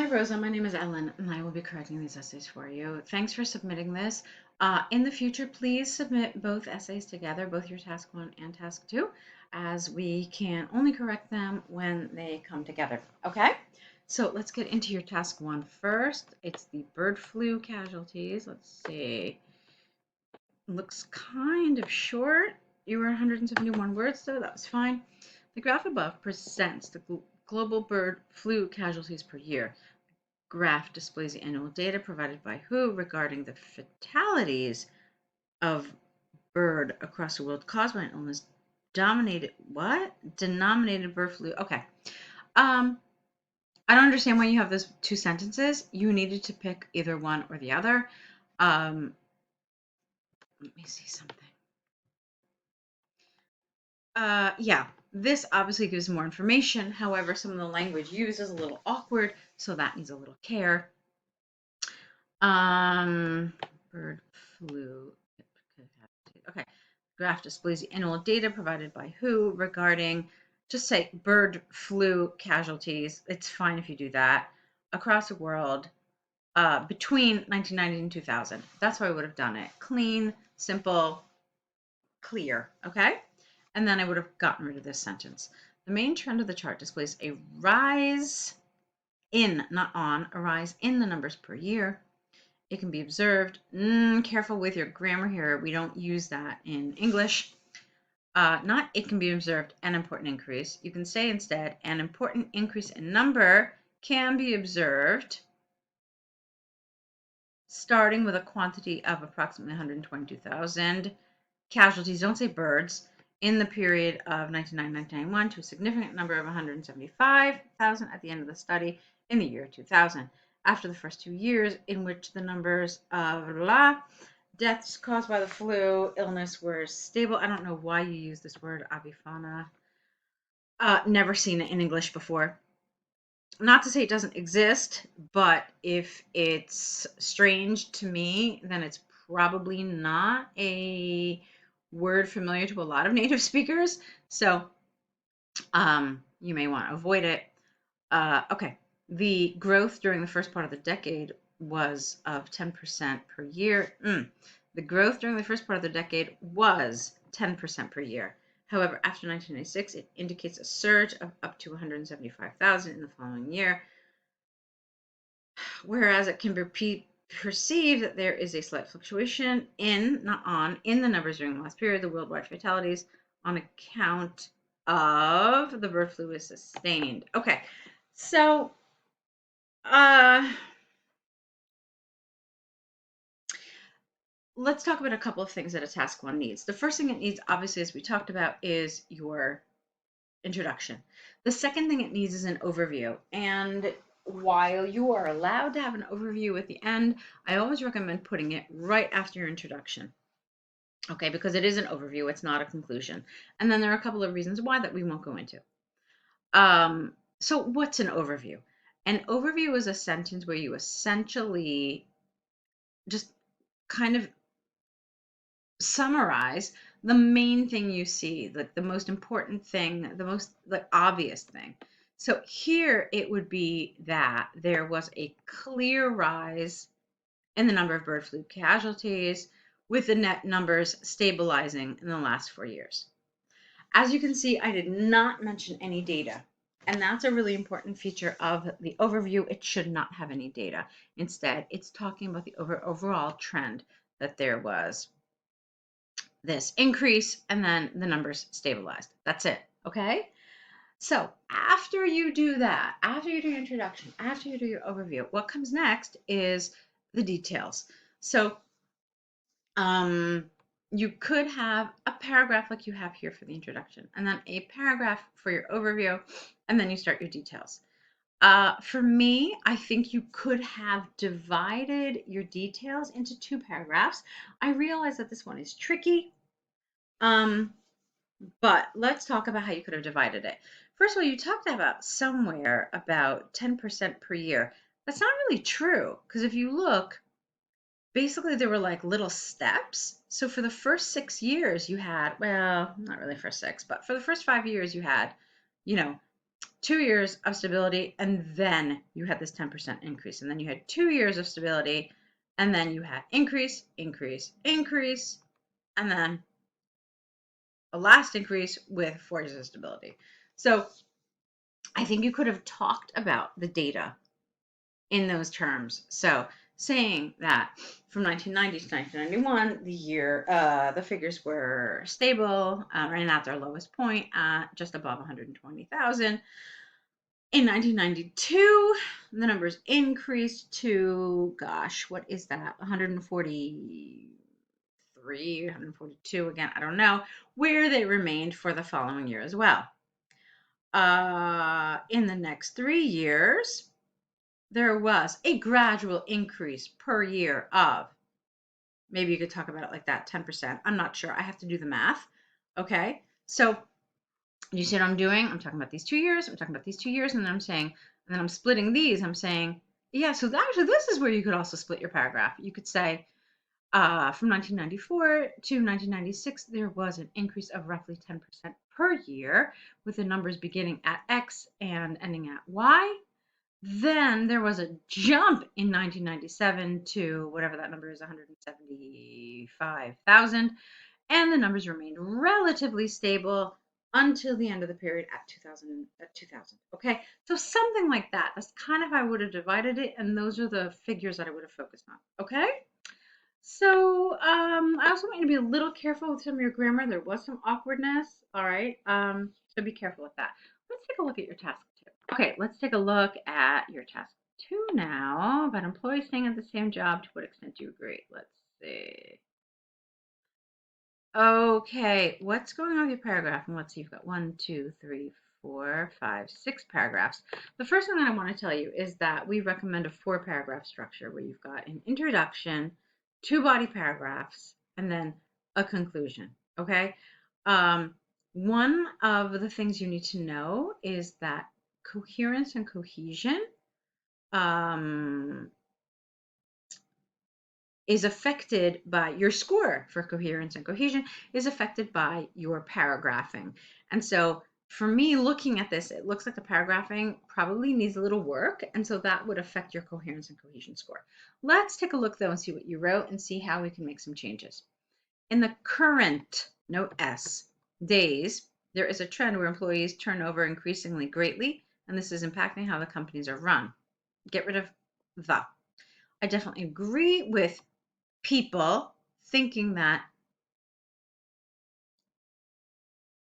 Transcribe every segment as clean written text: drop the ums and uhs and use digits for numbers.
Hi, Rosa. My name is Ellen, and I will be correcting these essays for you. Thanks for submitting this. In the future, please submit both essays together, both your task 1 and task 2, as we can only correct them when they come together. Okay? So let's get into your task 1 first. It's the bird flu casualties. Let's see. Looks kind of short. You were 171 words, though. That was fine. The graph above presents the global bird flu casualties per year. Graph displays the annual data provided by WHO regarding the fatalities of bird across the world caused by an illness denominated bird flu. Okay. I don't understand why you have those two sentences. You needed to pick either one or the other. Let me see something. Yeah, this obviously gives more information. However, some of the language used is a little awkward, so that needs a little care. Bird flu. Okay. Graph displays the annual data provided by WHO regarding, just say bird flu casualties. It's fine if you do that across the world between 1990 and 2000. That's why I would have done it. Clean, simple, clear. Okay. And then I would have gotten rid of this sentence. The main trend of the chart displays a rise in, not on, a rise in the numbers per year. It can be observed. Careful with your grammar here. We don't use that in English. Not it can be observed, an important increase. You can say instead, an important increase in number can be observed, starting with a quantity of approximately 122,000 casualties, don't say birds, in the period of 1991 to a significant number of 175,000 at the end of the study in the year 2000. After the first 2 years, in which the numbers of deaths caused by the flu illness were stable. I don't know why you use this word, avifana. Never seen it in English before. Not to say it doesn't exist, but if it's strange to me, then it's probably not a word familiar to a lot of native speakers. So you may want to avoid it. Okay. The growth during the first part of the decade was of 10% per year. The growth during the first part of the decade was 10% per year. However, after 1996, it indicates a surge of up to 175,000 in the following year, whereas it can be perceived that there is a slight fluctuation in, not on, in the numbers during the last period. The worldwide fatalities on account of the bird flu is sustained. Okay, so let's talk about a couple of things that a task 1 needs. The first thing it needs, obviously, as we talked about, is your introduction. The second thing it needs is an overview. And while you are allowed to have an overview at the end, I always recommend putting it right after your introduction. Okay, because it is an overview, it's not a conclusion. And then there are a couple of reasons why that we won't go into. So what's an overview? An overview is a sentence where you essentially just kind of summarize the main thing you see, like the most important thing, the most obvious thing. So here it would be that there was a clear rise in the number of bird flu casualties, with the net numbers stabilizing in the last 4 years. As you can see, I did not mention any data. And that's a really important feature of the overview. It should not have any data. Instead, it's talking about the overall trend, that there was this increase and then the numbers stabilized. That's it. Okay. So after you do that, after you do your introduction, after you do your overview, what comes next is the details. So you could have a paragraph like you have here for the introduction, and then a paragraph for your overview, and then you start your details. For me, I think you could have divided your details into 2 paragraphs. I realize that this one is tricky, but let's talk about how you could have divided it. First of all, you talked about somewhere about 10% per year. That's not really true, because if you look, basically there were like little steps. So for the first 6 years you had, well, not really first 6, but for the first 5 years you had, 2 years of stability, and then you had this 10% increase. And then you had 2 years of stability, and then you had increase, increase, increase, and then a last increase with 4 years of stability. So I think you could have talked about the data in those terms. So saying that from 1990 to 1991, the figures were stable, ran at their lowest point at just above 120,000. In 1992, the numbers increased to, gosh, what is that? 143, 142, again, I don't know, where they remained for the following year as well. In the next 3 years, there was a gradual increase per year of, maybe you could talk about it like that, 10%. I'm not sure. I have to do the math. Okay. So you see what I'm doing? I'm talking about these 2 years. I'm talking about these 2 years. And then I'm saying, and then I'm splitting these. I'm saying, yeah, so actually this is where you could also split your paragraph. You could say, from 1994 to 1996, there was an increase of roughly 10% per year, with the numbers beginning at X and ending at Y. Then there was a jump in 1997 to whatever that number is, 175,000, and the numbers remained relatively stable until the end of the period at 2000. Okay, so something like that. That's kind of how I would have divided it, and those are the figures that I would have focused on. Okay. So I also want you to be a little careful with some of your grammar. There was some awkwardness. All right. So be careful with that. Let's take a look at your task 2. Okay, let's take a look at your task 2 now. About employees staying at the same job. To what extent do you agree? Let's see. Okay, what's going on with your paragraph? And let's see, you've got 1, 2, 3, 4, 5, 6 paragraphs. The first thing that I want to tell you is that we recommend a 4-paragraph structure where you've got an introduction, 2 body paragraphs, and then a conclusion. Okay. One of the things you need to know is that coherence and cohesion is affected by your score for coherence and cohesion is affected by your paragraphing. And so for me, looking at this, it looks like the paragraphing probably needs a little work. And so that would affect your coherence and cohesion score. Let's take a look though and see what you wrote and see how we can make some changes. In the current, note S, days, there is a trend where employees turn over increasingly greatly, and this is impacting how the companies are run. Get rid of the. I definitely agree with people thinking that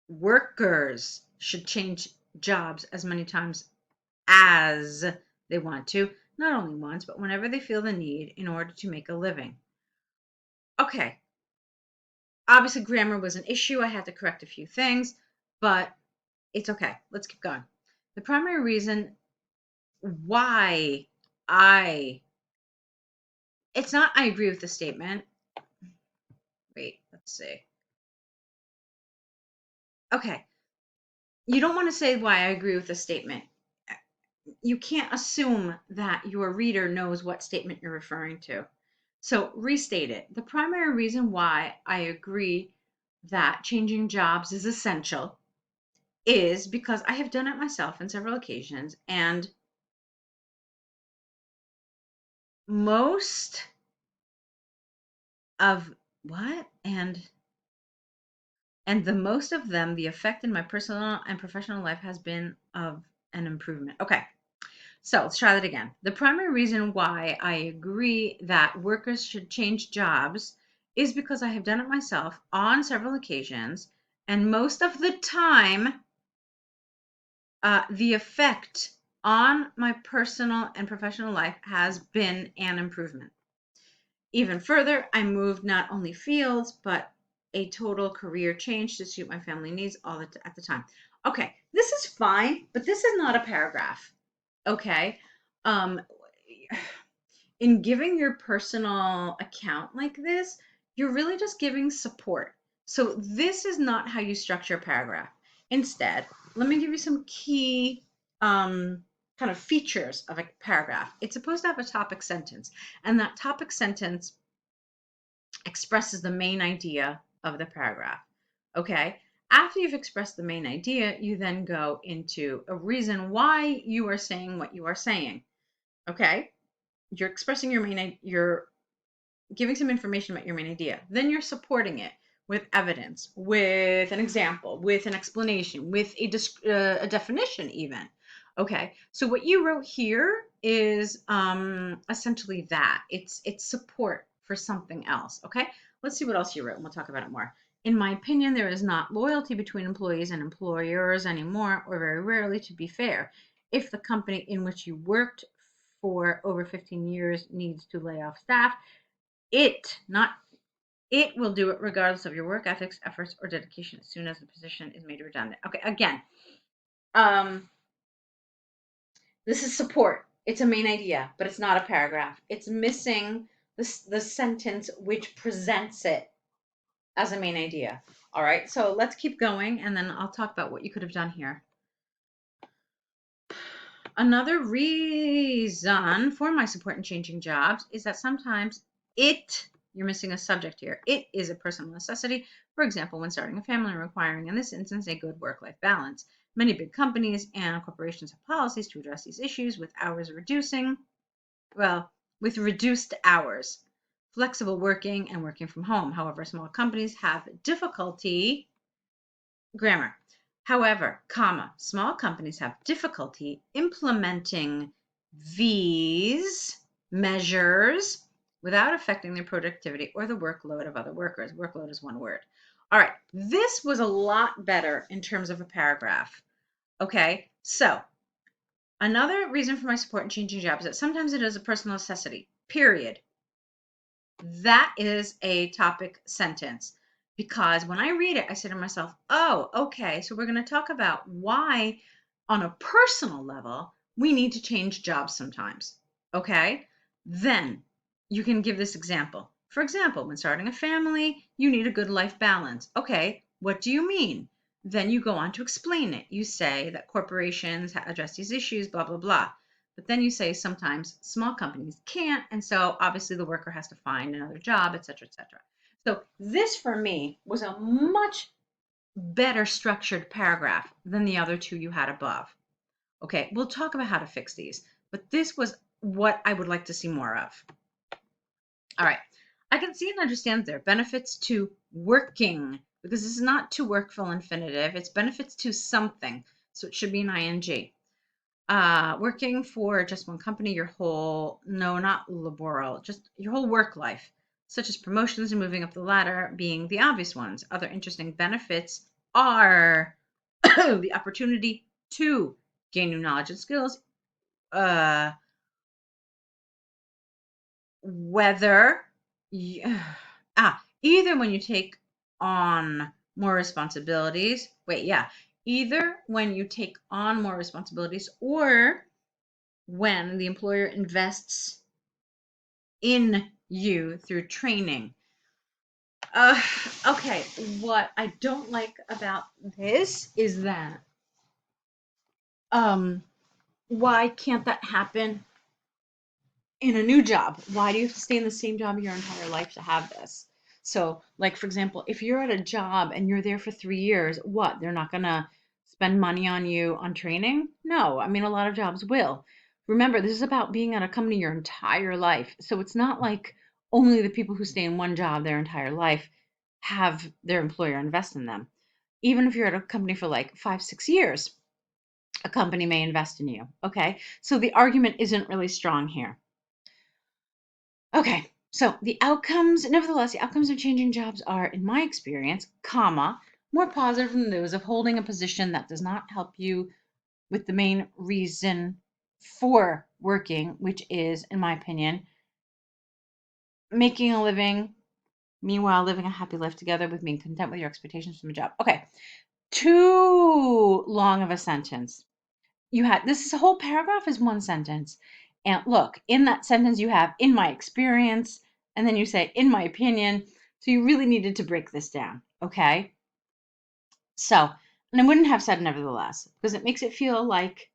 workers should change jobs as many times as they want to, not only once, but whenever they feel the need in order to make a living. Okay. Obviously, grammar was an issue. I had to correct a few things, but it's okay. Let's keep going. The primary reason why it's not I agree with the statement. Wait, let's see. Okay. You don't want to say why I agree with the statement. You can't assume that your reader knows what statement you're referring to. So restate it. The primary reason why I agree that changing jobs is essential is because I have done it myself on several occasions, and most of what? And the most of them, the effect in my personal and professional life has been of an improvement. Okay. So let's try that again. The primary reason why I agree that workers should change jobs is because I have done it myself on several occasions, and most of the time, the effect on my personal and professional life has been an improvement. Even further, I moved not only fields, but a total career change to suit my family needs at the time. Okay, this is fine, but this is not a paragraph. Okay. In giving your personal account like this, you're really just giving support. So this is not how you structure a paragraph. Instead, let me give you some key kind of features of a paragraph. It's supposed to have a topic sentence, and that topic sentence expresses the main idea of the paragraph. Okay. After you've expressed the main idea, you then go into a reason why you are saying what you are saying. Okay? You're expressing you're giving some information about your main idea. Then you're supporting it with evidence, with an example, with an explanation, with a definition, even. Okay, so what you wrote here is essentially that it's support for something else. Okay, let's see what else you wrote, and we'll talk about it more. In my opinion, there is not loyalty between employees and employers anymore, or very rarely, to be fair. If the company in which you worked for over 15 years needs to lay off staff, not it will do it regardless of your work ethics, efforts, or dedication as soon as the position is made redundant. Okay, again, um, this is support. It's a main idea, but it's not a paragraph. It's missing the sentence which presents it as a main idea. All right, so let's keep going, and then I'll talk about what you could have done here. Another reason for my support in changing jobs is that sometimes you're missing a subject here. It is a personal necessity. For example, when starting a family and requiring, in this instance, a good work-life balance. Many big companies and corporations have policies to address these issues with with reduced hours, flexible working, and working from home. However, small companies have difficulty, grammar. However, small companies have difficulty implementing these measures without affecting their productivity or the workload of other workers. Workload is one word. All right, this was a lot better in terms of a paragraph. Okay, so another reason for my support in changing jobs is that sometimes it is a personal necessity, period. That is a topic sentence. Because when I read it, I say to myself, oh, okay, so we're going to talk about why, on a personal level, we need to change jobs sometimes. Okay? Then you can give this example. For example, when starting a family, you need a good life balance. Okay, what do you mean? Then you go on to explain it. You say that corporations address these issues, blah, blah, blah. But then you say sometimes small companies can't, and so obviously the worker has to find another job, et cetera, et cetera. So this for me was a much better structured paragraph than the other two you had above. Okay, we'll talk about how to fix these, but this was what I would like to see more of. All right, I can see and understand there are benefits to working, because this is not to work full infinitive, it's benefits to something, so it should be an ing. Working for just one company, not laboral, just your whole work life, such as promotions and moving up the ladder being the obvious ones. Other interesting benefits are the opportunity to gain new knowledge and skills, uh, whether, either when you take on more responsibilities, either when you take on more responsibilities or when the employer invests in you through training. Okay, what I don't like about this is that why can't that happen in a new job? Why do you have to stay in the same job your entire life to have this? So, like, for example, if you're at a job and you're there for 3 years, what? They're not going to spend money on you on training? No, I mean, a lot of jobs will. Remember, this is about being at a company your entire life. So it's not like only the people who stay in one job their entire life have their employer invest in them. Even if you're at a company for like 5, 6 years, a company may invest in you. Okay. So the argument isn't really strong here. Okay, so nevertheless, the outcomes of changing jobs are, in my experience, more positive than those of holding a position that does not help you with the main reason for working, which is, in my opinion, making a living, meanwhile living a happy life together with being content with your expectations from a job. Okay, too long of a sentence. This whole paragraph is one sentence. And look, in that sentence you have in my experience, and then you say in my opinion. So you really needed to break this down. Okay. So, and I wouldn't have said nevertheless, because it makes it feel like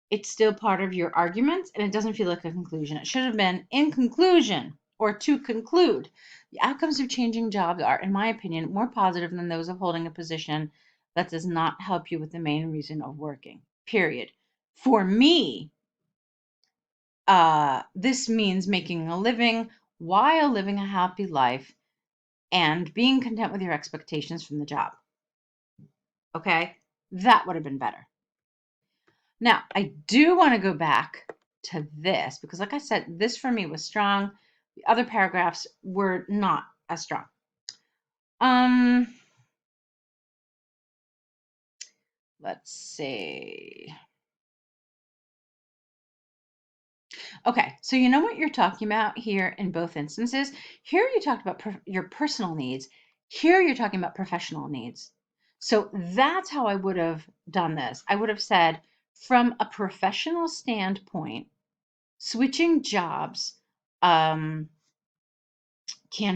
it's still part of your argument and it doesn't feel like a conclusion. It should have been in conclusion. Or to conclude, the outcomes of changing jobs are, in my opinion, more positive than those of holding a position that does not help you with the main reason of working. Period. For me, this means making a living while living a happy life and being content with your expectations from the job. Okay? That would have been better. Now, I do want to go back to this because, like I said, this for me was strong. The other paragraphs were not as strong. Let's see. Okay, so you know what you're talking about here in both instances? Here you talked about your personal needs. Here you're talking about professional needs. So that's how I would have done this. I would have said, from a professional standpoint, switching jobs can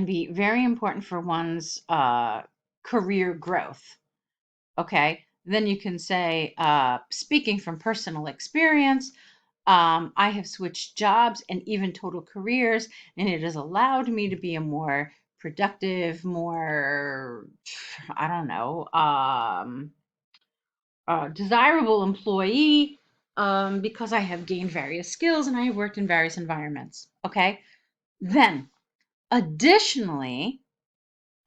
be very important for one's career growth. Okay, then you can say, speaking from personal experience, I have switched jobs and even total careers, and it has allowed me to be a more productive, more, I don't know, desirable employee because I have gained various skills and I have worked in various environments. Okay. Then, additionally,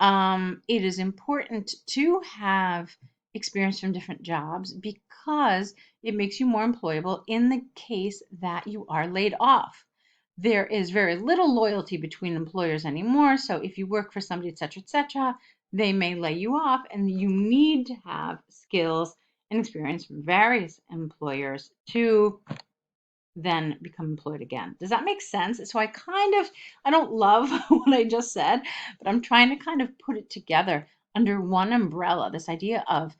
it is important to have experience from different jobs because it makes you more employable in the case that you are laid off. There is very little loyalty between employers anymore. So if you work for somebody, etc., they may lay you off, and you need to have skills and experience from various employers to then become employed again. Does that make sense? So I don't love what I just said, but I'm trying to kind of put it together under one umbrella, this idea of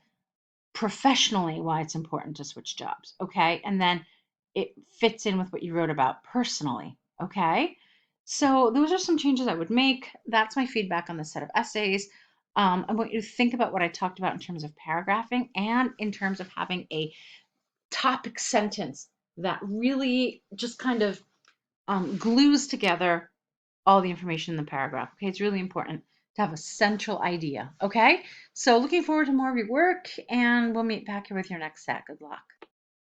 professionally why it's important to switch jobs. Okay. And then it fits in with what you wrote about personally. Okay. So those are some changes I would make. That's my feedback on this set of essays. I want you to think about what I talked about in terms of paragraphing and in terms of having a topic sentence that really just kind of glues together all the information in the paragraph. Okay, it's really important to have a central idea. Okay, so looking forward to more of your work, and we'll meet back here with your next set. Good luck.